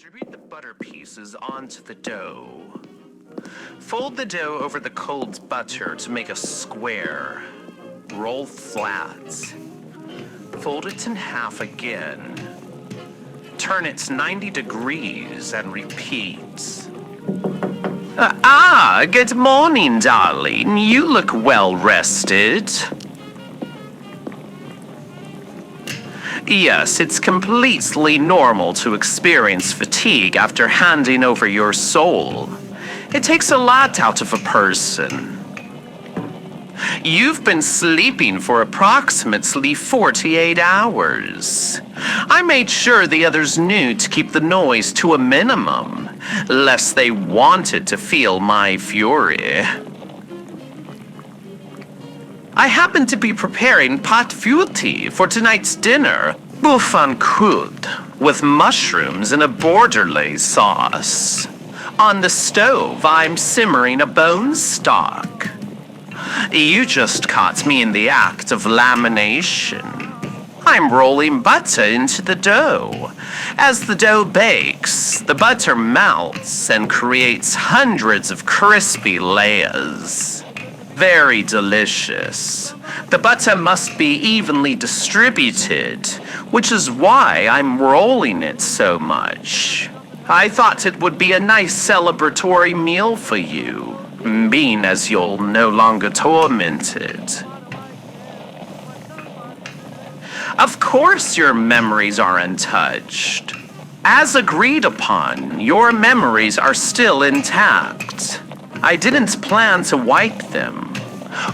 Distribute the butter pieces onto the dough. Fold the dough over the cold butter to make a square. Roll flat. Fold it in half again. Turn it 90 degrees and repeat. Good morning, darling. You look well rested. Yes, it's completely normal to experience fatigue after handing over your soul. It takes a lot out of a person. You've been sleeping for approximately 48 hours. I made sure the others knew to keep the noise to a minimum, lest they wanted to feel my fury. I happen to be preparing pâte feuilletée for tonight's dinner, Bœuf Uncouth, with mushrooms and a Borderlaise sauce. On the stove, I'm simmering a bone stock. You just caught me in the act of lamination. I'm rolling butter into the dough. As the dough bakes, the butter melts and creates hundreds of crispy layers. Very delicious. The butter must be evenly distributed, which is why I'm rolling it so much. I thought it would be a nice celebratory meal for you, being as you're no longer tormented. Of course your memories are untouched. As agreed upon, your memories are still intact. I didn't plan to wipe them,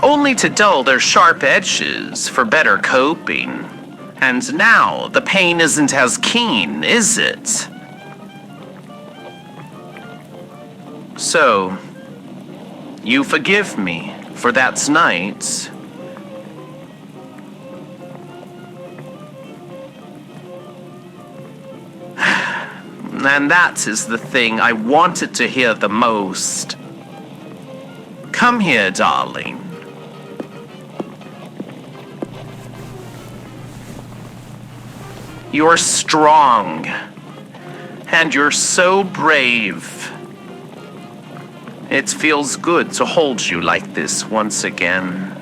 only to dull their sharp edges for better coping. And now the pain isn't as keen, is it? So, you forgive me for that night? And that is the thing I wanted to hear the most. Come here, darling. You're strong, and you're so brave. It feels good to hold you like this once again.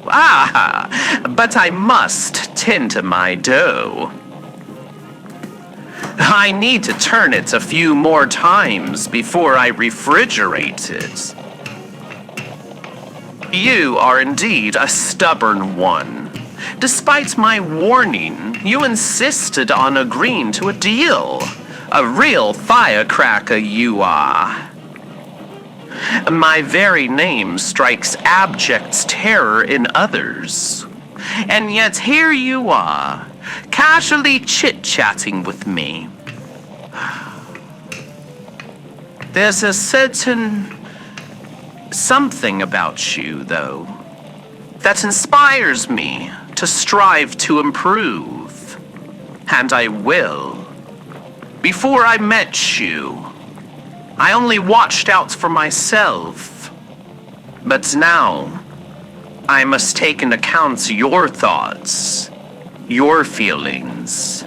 But I must tend to my dough. I need to turn it a few more times before I refrigerate it. You are indeed a stubborn one. Despite my warning, you insisted on agreeing to a deal. A real firecracker you are. My very name strikes abject terror in others. And yet here you are, casually chit-chatting with me. There's a certain something about you, though, that inspires me to strive to improve. And I will. Before I met you, I only watched out for myself. But now, I must take into account your thoughts, your feelings.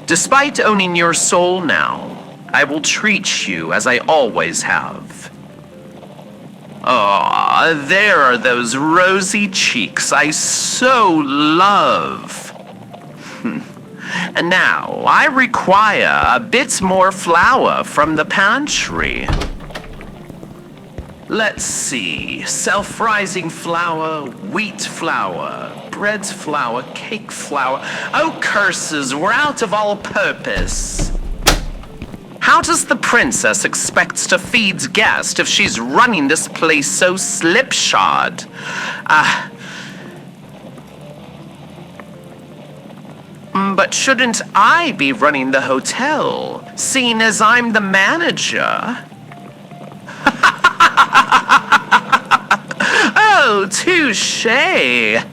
Despite owning your soul now, I will treat you as I always have. There are those rosy cheeks I so love. And now, I require a bit more flour from the pantry. Let's see, self-rising flour, wheat flour, bread flour, cake flour. Oh, curses, we're out of all purpose. How does the princess expect to feed guests if she's running this place so slipshod? But shouldn't I be running the hotel, seeing as I'm the manager? Oh, touché.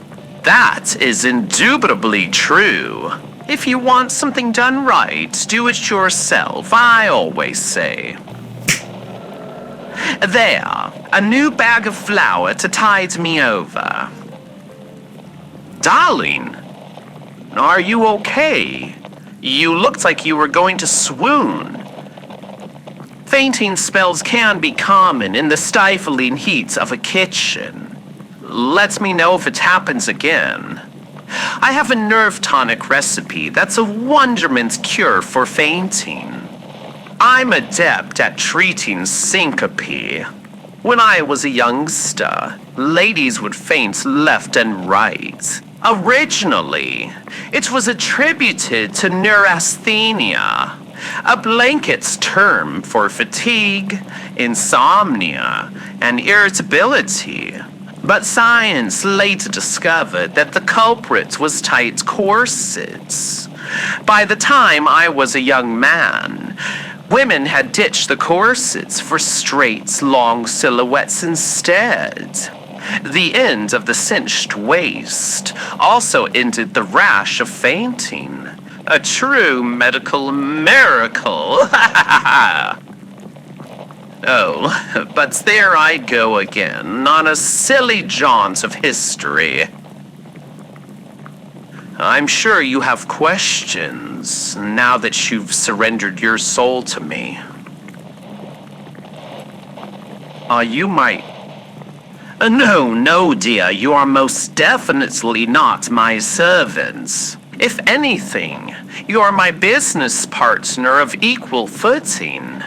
That is indubitably true. If you want something done right, do it yourself, I always say. There, a new bag of flour to tide me over. Darling, Are you okay? You looked like you were going to swoon. Fainting spells can be common in the stifling heat of a kitchen. Let me know if it happens again. I have a nerve tonic recipe that's a wonderment cure for fainting. I'm adept at treating syncope. When I was a youngster, ladies would faint left and right. Originally, it was attributed to neurasthenia, a blanket term for fatigue, insomnia, and irritability. But science later discovered that the culprit was tight corsets. By the time I was a young man, women had ditched the corsets for straight, long silhouettes instead. The end of the cinched waist also ended the rash of fainting. A true medical miracle. Oh, but there I go again, on a silly jaunt of history. I'm sure you have questions, now that you've surrendered your soul to me. You might... No, dear, you are most definitely not my servant. If anything, you are my business partner of equal footing.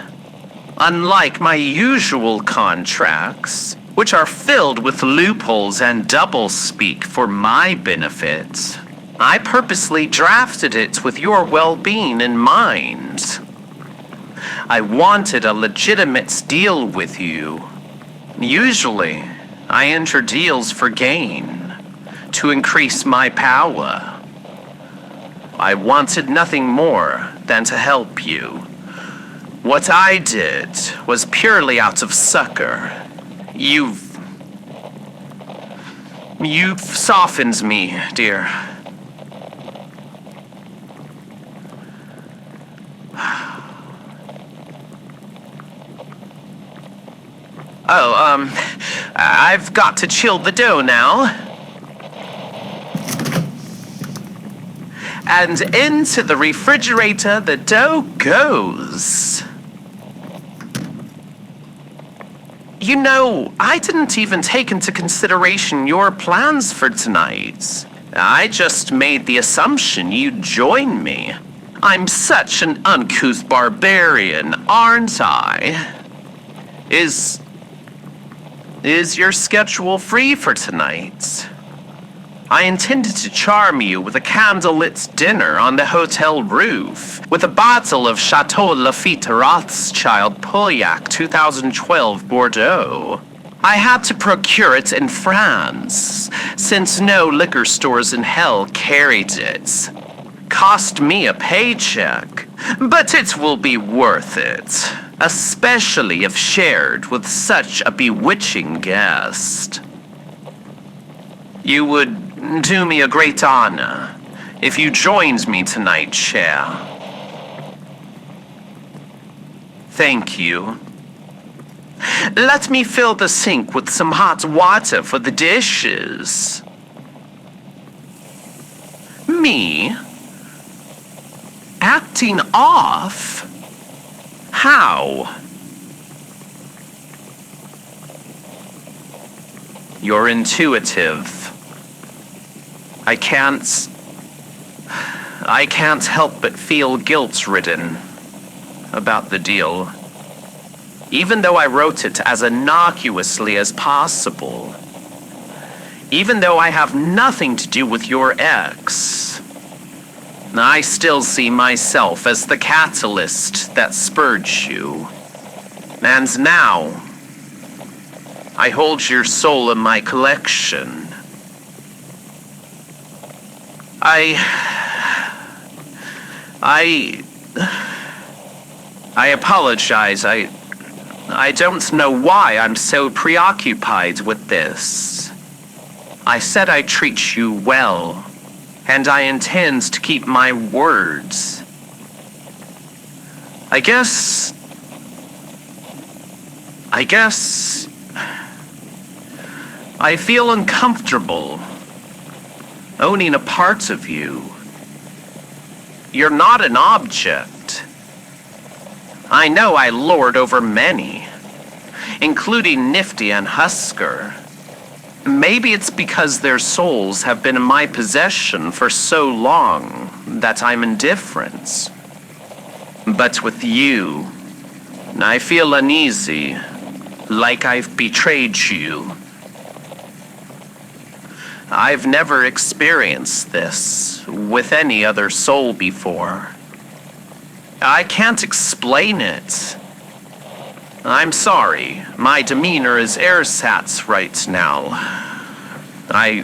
Unlike my usual contracts, which are filled with loopholes and doublespeak for my benefit, I purposely drafted it with your well-being in mind. I wanted a legitimate deal with you. Usually, I enter deals for gain, to increase my power. I wanted nothing more than to help you. What I did was purely out of succor. You've softened me, dear. I've got to chill the dough now. And into the refrigerator the dough goes. You know, I didn't even take into consideration your plans for tonight. I just made the assumption you'd join me. I'm such an uncouth barbarian, aren't I? Is your schedule free for tonight? I intended to charm you with a candlelit dinner on the hotel roof, with a bottle of Chateau Lafite Rothschild Pauillac 2012 Bordeaux. I had to procure it in France, since no liquor stores in hell carried it. Cost me a paycheck, but it will be worth it, especially if shared with such a bewitching guest. You would do me a great honor if you joined me tonight, Cher. Thank you. Let me fill the sink with some hot water for the dishes. Me? Acting off? How? You're intuitive. I can't help but feel guilt-ridden about the deal. Even though I wrote it as innocuously as possible. Even though I have nothing to do with your ex. I still see myself as the catalyst that spurred you. And now, I hold your soul in my collection. I apologize. I don't know why I'm so preoccupied with this. I said I'd treat you well, and I intend to keep my words. I guess I feel uncomfortable owning a part of you You're not an object. I know I lord over many, including Nifty and Husker. Maybe it's because their souls have been in my possession for so long that I'm indifferent. But with you, I feel uneasy, like I've betrayed you. I've never experienced this with any other soul before. I can't explain it. I'm sorry, my demeanor is Ersatz right now. I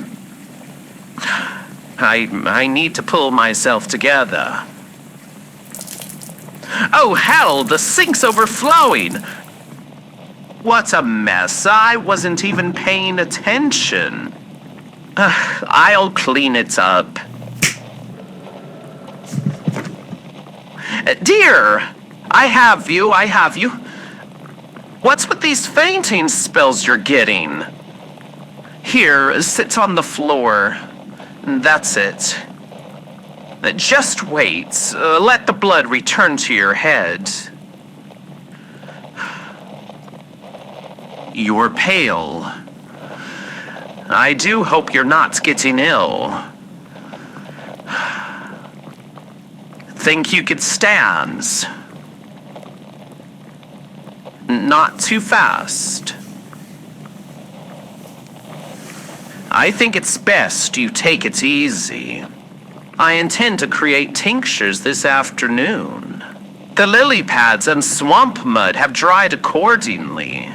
need to pull myself together. Oh hell, the sink's overflowing! What a mess, I wasn't even paying attention. I'll clean it up. Dear, I have you. What's with these fainting spells you're getting? Here, sit on the floor. That's it. Just wait. Let the blood return to your head. You're pale. I do hope you're not getting ill. Think you could stand? Not too fast. I think it's best you take it easy. I intend to create tinctures this afternoon. The lily pads and swamp mud have dried accordingly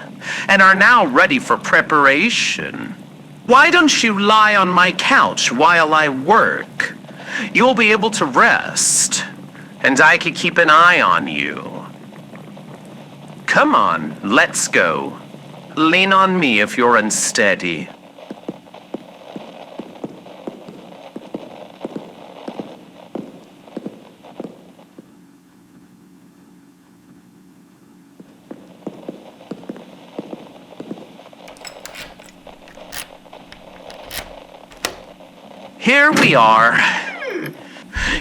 and are now ready for preparation. Why don't you lie on my couch while I work? You'll be able to rest, and I can keep an eye on you. Come on, let's go. Lean on me if you're unsteady. Here we are.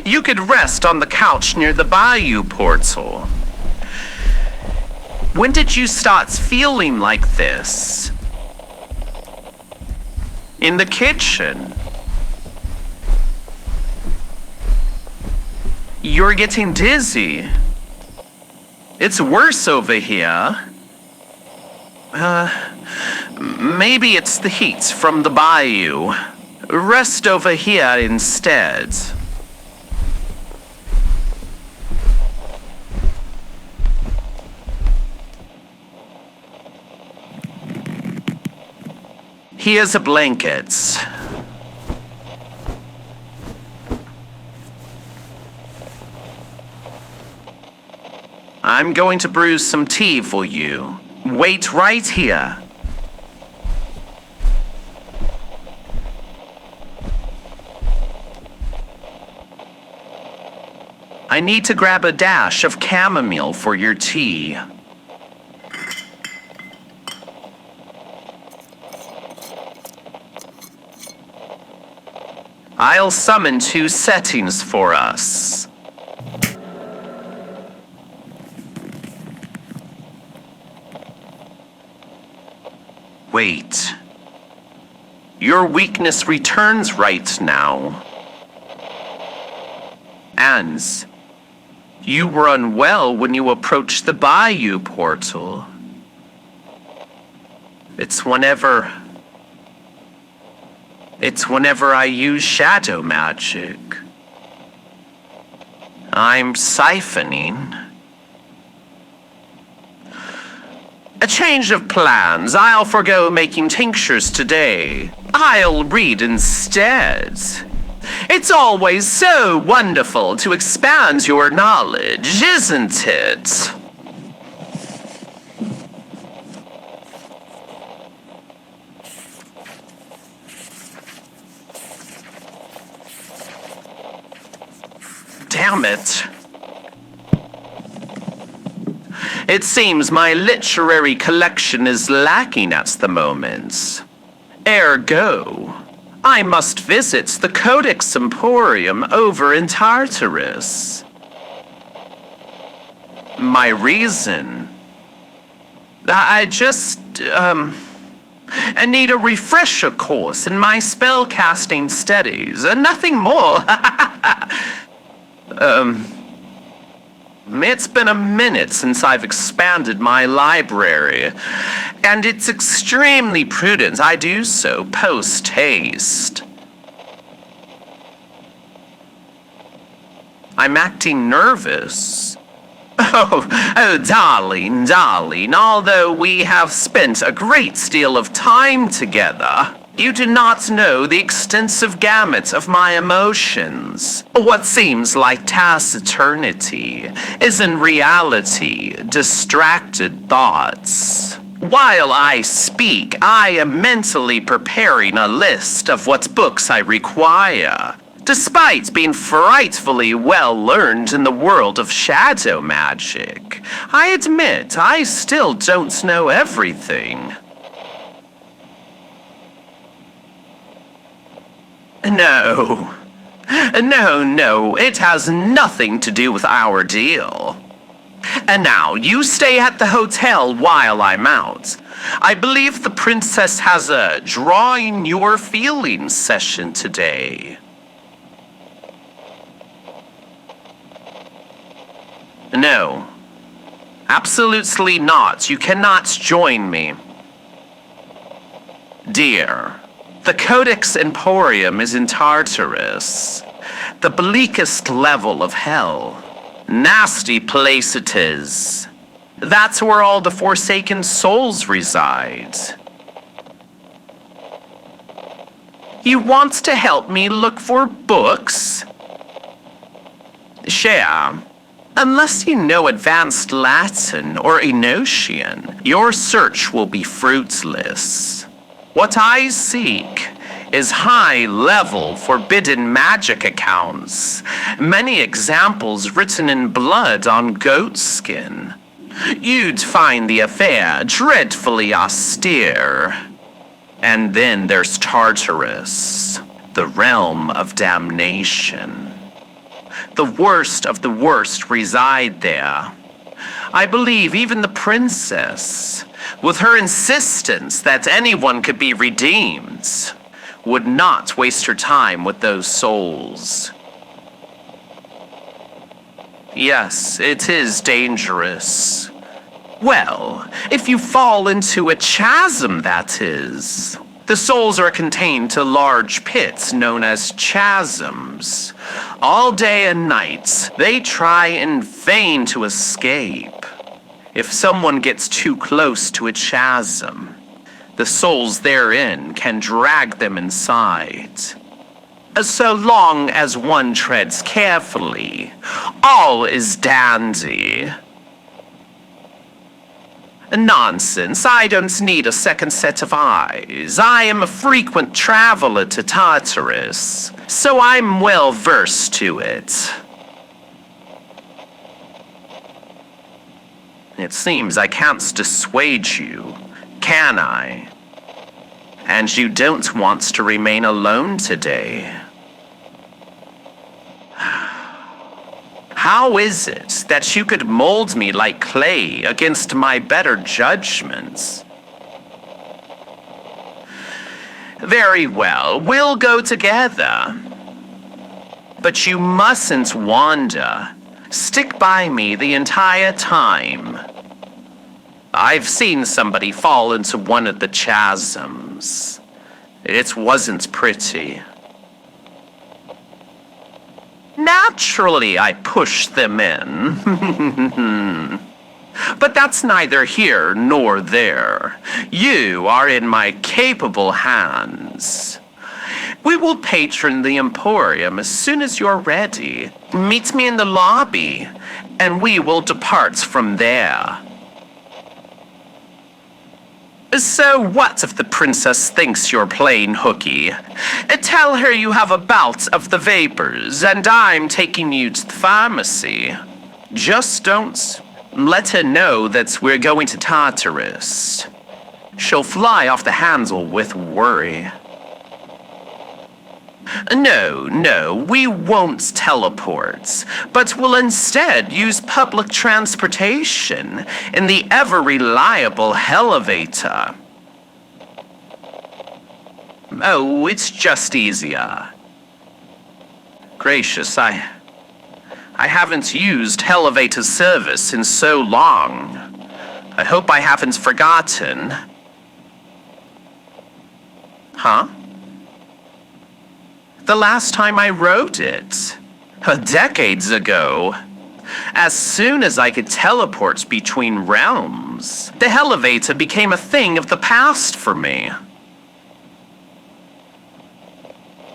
You could rest on the couch near the bayou portal. When did you start feeling like this? In the kitchen. You're getting dizzy. It's worse over here. Maybe it's the heat from the bayou. Rest over here instead. Here's a blanket. I'm going to brew some tea for you. Wait right here. I need to grab a dash of chamomile for your tea. I'll summon 2 settings for us. Wait. Your weakness returns right now. And you were unwell when you approached the bayou portal. It's whenever I use shadow magic. I'm siphoning. A change of plans. I'll forgo making tinctures today. I'll read instead. It's always so wonderful to expand your knowledge, isn't it? Damn it. It seems my literary collection is lacking at the moment. Ergo, I must visit the Codex Emporium over in Tartarus. My reason? I just, I need a refresher course in my spellcasting studies, and nothing more. It's been a minute since I've expanded my library, and it's extremely prudent I do so post-haste. I'm acting nervous. Oh, darling, although we have spent a great deal of time together, you do not know the extensive gamut of my emotions. What seems like taciturnity is in reality distracted thoughts. While I speak, I am mentally preparing a list of what books I require. Despite being frightfully well learned in the world of shadow magic, I admit I still don't know everything. No, it has nothing to do with our deal. And now, you stay at the hotel while I'm out. I believe the princess has a drawing your feelings session today. No, absolutely not. You cannot join me. Dear, the Codex Emporium is in Tartarus, the bleakest level of hell. Nasty place it is. That's where all the forsaken souls reside. You want to help me look for books? Share. Unless you know advanced Latin or Enochian, your search will be fruitless. What I seek is high-level forbidden magic accounts, many examples written in blood on goat skin. You'd find the affair dreadfully austere. And then there's Tartarus, the realm of damnation. The worst of the worst reside there. I believe even the princess, with her insistence that anyone could be redeemed, would not waste her time with those souls. Yes, it is dangerous. Well, if you fall into a chasm, that is. The souls are contained to large pits known as chasms. All day and night, they try in vain to escape. If someone gets too close to a chasm, the souls therein can drag them inside. So long as one treads carefully, all is dandy. Nonsense, I don't need a second set of eyes. I am a frequent traveler to Tartarus, so I'm well versed to it. It seems I can't dissuade you, can I? And you don't want to remain alone today. How is it that you could mold me like clay against my better judgments? Very well, we'll go together. But you mustn't wander. Stick by me the entire time. I've seen somebody fall into one of the chasms. It wasn't pretty. Naturally, I pushed them in. But that's neither here nor there. You are in my capable hands. We will patron the Emporium as soon as you're ready. Meet me in the lobby, and we will depart from there. So what if the princess thinks you're playing hooky? Tell her you have a bout of the vapors, and I'm taking you to the pharmacy. Just don't let her know that we're going to Tartarus. She'll fly off the handle with worry. No, we won't teleport, but will instead use public transportation in the ever-reliable elevator. Oh, it's just easier. Gracious, I haven't used elevator service in so long. I hope I haven't forgotten. Huh? The last time I wrote it, decades ago. As soon as I could teleport between realms, the elevator became a thing of the past for me.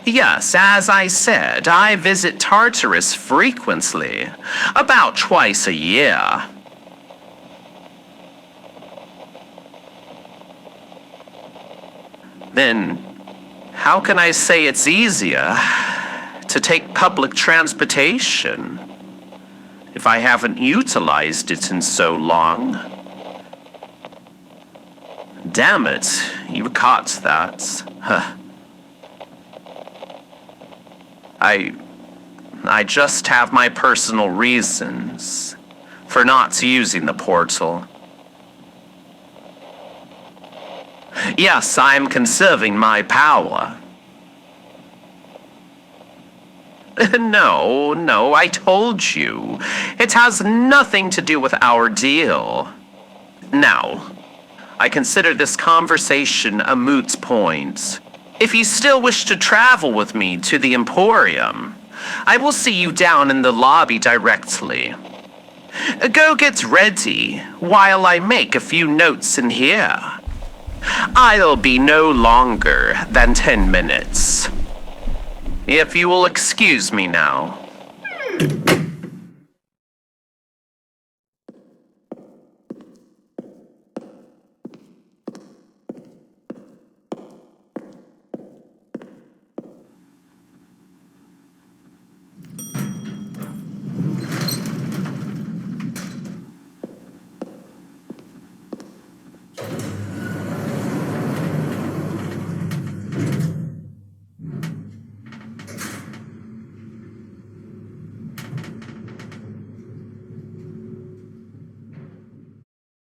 Yes, as I said, I visit Tartarus frequently, about twice a year. Then, how can I say it's easier to take public transportation if I haven't utilized it in so long? Damn it, you caught that. Huh. I just have my personal reasons for not using the portal. Yes, I'm conserving my power. No, I told you. It has nothing to do with our deal. Now, I consider this conversation a moot point. If you still wish to travel with me to the Emporium, I will see you down in the lobby directly. Go get ready while I make a few notes in here. I'll be no longer than 10 minutes. If you will excuse me now.